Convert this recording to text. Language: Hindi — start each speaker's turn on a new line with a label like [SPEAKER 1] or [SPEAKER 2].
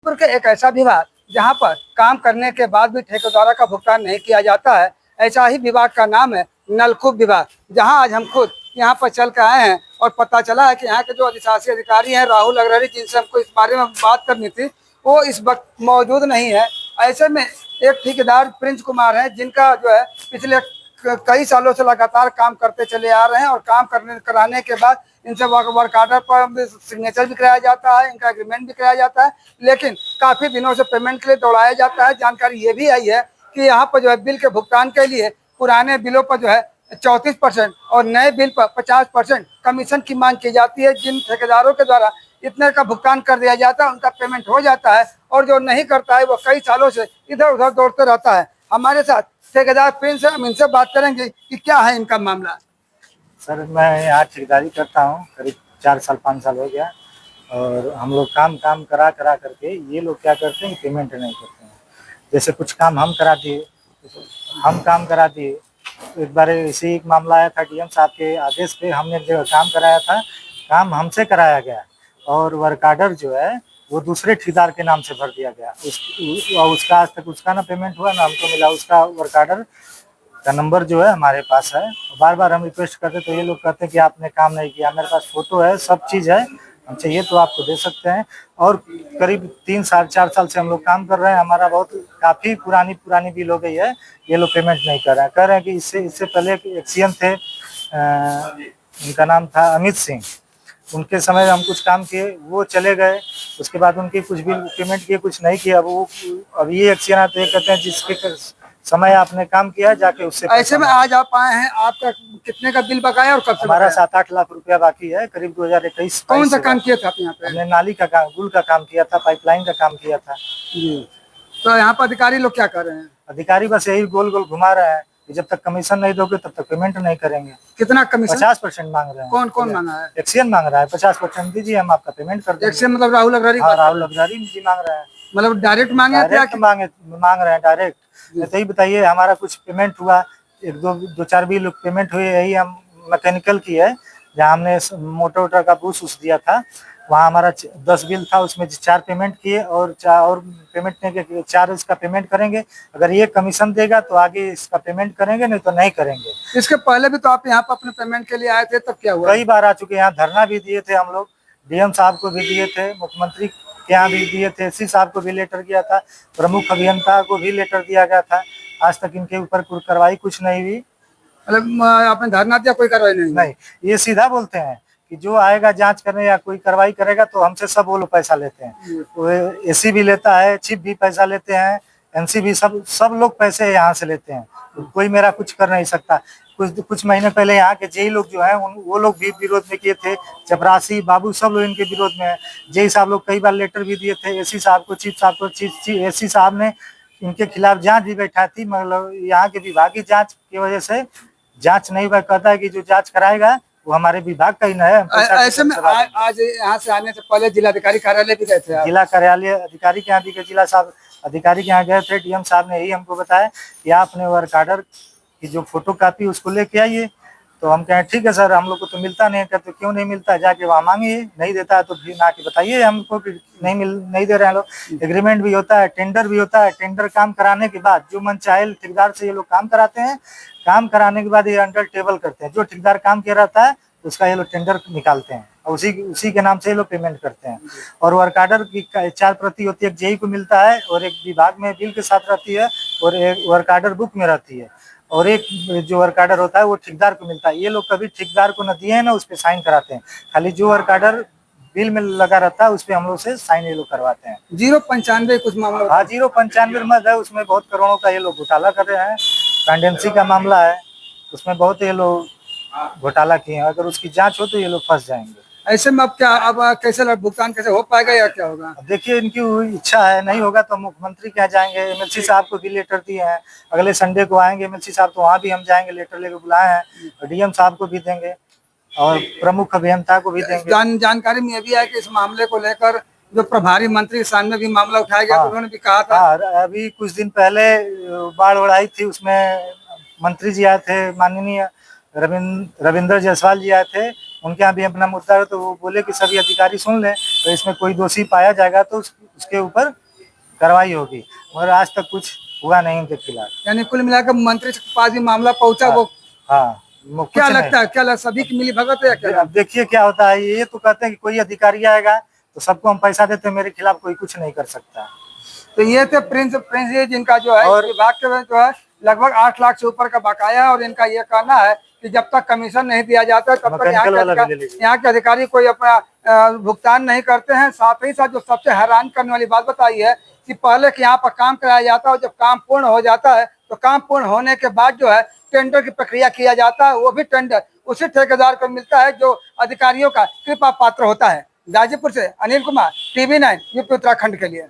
[SPEAKER 1] जबलपुर का एक ऐसा विभाग जहां पर काम करने के बाद भी ठेकेदारों का भुगतान नहीं किया जाता है, ऐसा ही विभाग का नाम है नलकूप विभाग। जहां आज हम खुद यहां पर चल कर आए हैं और पता चला है कि यहाँ के जो अधिशासी अधिकारी हैं राहुल अग्रवाल, जिनसे हमको इस बारे में बात करनी थी, वो इस वक्त मौजूद नहीं है। ऐसे में एक ठेकेदार प्रिंस कुमार है, जिनका जो है पिछले कई सालों से लगातार काम करते चले आ रहे हैं और काम कराने के बाद इनसे वर्क आर्डर पर सिग्नेचर भी कराया जाता है, इनका एग्रीमेंट भी कराया जाता है, लेकिन काफी दिनों से पेमेंट के लिए दौड़ाया जाता है। जानकारी ये भी आई है कि यहाँ पर जो है बिल के भुगतान के लिए पुराने बिलों पर जो है 34% और नए बिल पर 50% कमीशन की मांग की जाती है। जिन ठेकेदारों के द्वारा इतने का भुगतान कर दिया जाता है, उनका पेमेंट हो जाता है, और जो नहीं करता है वो कई सालों से इधर उधर दौड़ते रहता है। हमारे साथ ठेकेदार प्रिंस है, हम इनसे बात करेंगे कि क्या है इनका मामला।
[SPEAKER 2] सर, मैं यहाँ ठेकेदारी करता हूँ, करीब 4 साल 5 साल हो गया। और हम लोग काम करा करके ये लोग क्या करते हैं, पेमेंट नहीं करते हैं। जैसे कुछ काम हम करा दिए। एक बार ऐसे एक मामला आया था, डीएम साहब के आदेश पे हमने जो काम कराया था, काम हमसे कराया गया और वर्क आर्डर जो है वो दूसरे ठेकेदार के नाम से भर दिया गया। उसका आज तक उसका ना पेमेंट हुआ ना हमको मिला। उसका वर्क आर्डर का नंबर जो है हमारे पास है। बार बार हम रिक्वेस्ट करते तो ये लोग कहते हैं कि आपने काम नहीं किया। मेरे पास फोटो है, सब चीज़ है, हम चाहिए तो आपको दे सकते हैं। और करीब 3 साल 4 साल से हम लोग काम कर रहे हैं। हमारा बहुत काफ़ी पुरानी बिल हो गई है। ये लोग पेमेंट नहीं कर रहे हैं। कह रहे हैं कि इससे पहले एक सीएम थे, उनका नाम था अमित सिंह। उनके समय हम कुछ काम किए, वो चले गए। उसके बाद उनके कुछ बिल पेमेंट किए, कुछ नहीं किया। अब ये एक सीएम आते हैं, कहते हैं जिसके समय आपने काम किया जाके उससे।
[SPEAKER 1] ऐसे में आज आप आए हैं, आपका कितने का बिल बकाया और कब से?
[SPEAKER 2] हमारा 7-8 लाख रुपया बाकी है, करीब 2021।
[SPEAKER 1] कौन सा काम किया था आप यहाँ पे?
[SPEAKER 2] हमने नाली का काम, गुल का काम किया था, पाइपलाइन का काम किया था
[SPEAKER 1] जी। तो यहाँ पर अधिकारी लोग क्या कर रहे हैं?
[SPEAKER 2] अधिकारी बस यही गोल गोल घुमा रहे हैं कि जब तक कमीशन नहीं दोगे तब तक पेमेंट नहीं करेंगे।
[SPEAKER 1] कितना कमीशन?
[SPEAKER 2] 50% मांग रहे हैं।
[SPEAKER 1] कौन कौन मांगा है?
[SPEAKER 2] एक्सीएन मांग रहा है 50% दीजिए, हम आपका पेमेंट कर देंगे।
[SPEAKER 1] एक्सीएन मतलब राहुल अग्रवाल?
[SPEAKER 2] हाँ, राहुल अग्रवाल जी मांग रहे हैं।
[SPEAKER 1] मतलब डायरेक्ट मांगे?
[SPEAKER 2] डायरेक्ट मांग रहे हैं, डायरेक्ट। तो ही बताइए, हमारा कुछ पेमेंट हुआ, एक दो चार बिल पेमेंट हुए, यही हम मैकेनिकल की है, जहाँ हमने मोटर का बूस दिया था। वहाँ हमारा 10 बिल था, उसमें 4 पेमेंट किए और 4 पेमेंट नहीं, 4 इसका पेमेंट करेंगे। अगर ये कमीशन देगा तो आगे इसका पेमेंट करेंगे, नहीं तो नहीं करेंगे।
[SPEAKER 1] इसके पहले भी तो आप यहाँ पर अपने पेमेंट के लिए आए थे, तब क्या हुआ?
[SPEAKER 2] कई बार आ चुके, यहाँ धरना भी दिए थे हम लोग, डीएम साहब को भी दिए थे, मुख्यमंत्री के यहाँ भी दिए थे, एससी साहब को भी लेटर दिया था, प्रमुख अभियंता को भी लेटर दिया गया था। आज तक इनके ऊपर कोई कार्रवाई कुछ नहीं हुई।
[SPEAKER 1] मतलब आपने धरना दिया, कोई कार्रवाई नहीं?
[SPEAKER 2] ये सीधा बोलते हैं कि जो आएगा जांच करने या कोई कार्रवाई करेगा तो हमसे सब वो लोग पैसा लेते हैं। तो एसी भी लेता है, चीफ भी पैसा लेते हैं, एनसी भी, सब लोग पैसे यहाँ से लेते हैं। तो कोई मेरा कुछ कर नहीं सकता। कुछ महीने पहले यहाँ के जेई लोग जो है वो लोग भी विरोध में किए थे। चपरासी बाबू सब लोग इनके विरोध में है। जेई साहब लोग कई बार लेटर भी दिए थे एसी साहब को, चीफ साहब को। एसी साहब ने इनके खिलाफ जांच भी बैठा थी, मतलब यहाँ के विभागीय जांच की वजह से जांच नहीं हुआ। कहता है कि जो जांच कराएगा वो हमारे विभाग का ही न है।
[SPEAKER 1] ऐसे में आज यहाँ से आने से पहले जिलाधिकारी कार्यालय भी गए थे?
[SPEAKER 2] जिला कार्यालय अधिकारी के यहाँ भी गए, जिला साहब अधिकारी के यहाँ गए थे। डीएम साहब ने यही हमको बताया कि आप अपने वर्क आर्डर की जो फोटो कापी उसको लेके आइए। तो हम कहें ठीक है सर, हम लोग को तो मिलता नहीं है। तो क्यों नहीं मिलता, जाके वहाँ मांगिए। नहीं देता है तो फिर ना के बताइए हमको कि नहीं दे रहे हैं लोग। एग्रीमेंट भी होता है, टेंडर भी होता है। टेंडर काम कराने के बाद जो मन चाहे ठेकेदार से ये लोग काम कराते हैं। काम कराने के बाद ये अंडर टेबल करते हैं। जो ठेकेदार काम किया रहता है उसका ये लोग टेंडर निकालते हैं और उसी के नाम से ये लोग पेमेंट करते हैं। और वर्क आर्डर की 4 प्रति होती है, एक जेई को मिलता है और एक विभाग में बिल के साथ रहती है और एक वर्क आर्डर बुक में रहती है। और एक जो वर्क आर्डर होता है वो ठेकेदार को मिलता है। ये लोग कभी ठेकेदार को न दिए हैं ना उस पर साइन कराते हैं। खाली जो वर्क आर्डर बिल में लगा रहता है उस पर हम लोग से साइन ये लोग करवाते हैं।
[SPEAKER 1] 095 कुछ मामला?
[SPEAKER 2] हाँ, 095 मत है, उसमें बहुत करोड़ों का ये लोग घोटाला कर रहे हैं। पेंडेंसी का मामला है, उसमें बहुत ये लोग घोटाला किए हैं। अगर उसकी जांच हो तो ये लोग फंस जाएंगे।
[SPEAKER 1] ऐसे में अब क्या, अब कैसे भुगतान कैसे हो पाएगा या क्या होगा?
[SPEAKER 2] देखिए, इनकी इच्छा है, नहीं होगा तो मुख्यमंत्री के यहाँ जाएंगे। एमएलसी साहब को भी लेटर दिए हैं, अगले संडे को आएंगे एमएलसी साहब, तो वहाँ भी हम जाएंगे, लेटर लेकर बुलाए हैं। डीएम साहब को भी देंगे और प्रमुख अभियंता को भी देंगे।
[SPEAKER 1] जानकारी में ये भी है कि इस मामले को लेकर जो प्रभारी मंत्री के सामने भी मामला उठाया गया, उन्होंने भी कहा था।
[SPEAKER 2] अभी कुछ दिन पहले बाढ़ उड़ाई थी, उसमें मंत्री जी आए थे, माननीय रविंद्र जायसवाल जी आए थे। उनके यहाँ भी अपना मुद्दा है, तो वो बोले कि सभी अधिकारी सुन लें, तो इसमें कोई दोषी पाया जाएगा तो उसके ऊपर कार्रवाई होगी। मगर आज तक कुछ हुआ नहीं उनके खिलाफ।
[SPEAKER 1] यानी कुल मिलाकर मंत्री के पास भी मामला पहुंचा, वो
[SPEAKER 2] हाँ,
[SPEAKER 1] क्या लगता है, क्या सभी की मिली भगत है या क्या?
[SPEAKER 2] अब देखिए क्या होता है। ये तो कहते हैं कि कोई अधिकारी आएगा तो सबको हम पैसा देते हैं, मेरे खिलाफ कोई कुछ नहीं कर सकता।
[SPEAKER 1] तो ये थे प्रिंस जी, जिनका जो है
[SPEAKER 2] और
[SPEAKER 1] विभाग के जो है लगभग 8 लाख से ऊपर का बकाया है, और इनका ये कहना है कि जब तक कमीशन नहीं दिया जाता तब तक यहाँ के अधिकारी कोई अपना भुगतान नहीं करते हैं। साथ ही साथ जो सबसे हैरान करने वाली बात बताई है कि पहले कि यहाँ पर काम कराया जाता है और जब काम पूर्ण हो जाता है तो काम पूर्ण होने के बाद जो है टेंडर की प्रक्रिया किया जाता है, वो भी टेंडर उसी ठेकेदार को मिलता है जो अधिकारियों का कृपा पात्र होता है। गाजीपुर से अनिल कुमार, TV9 यूपी उत्तराखंड के लिए।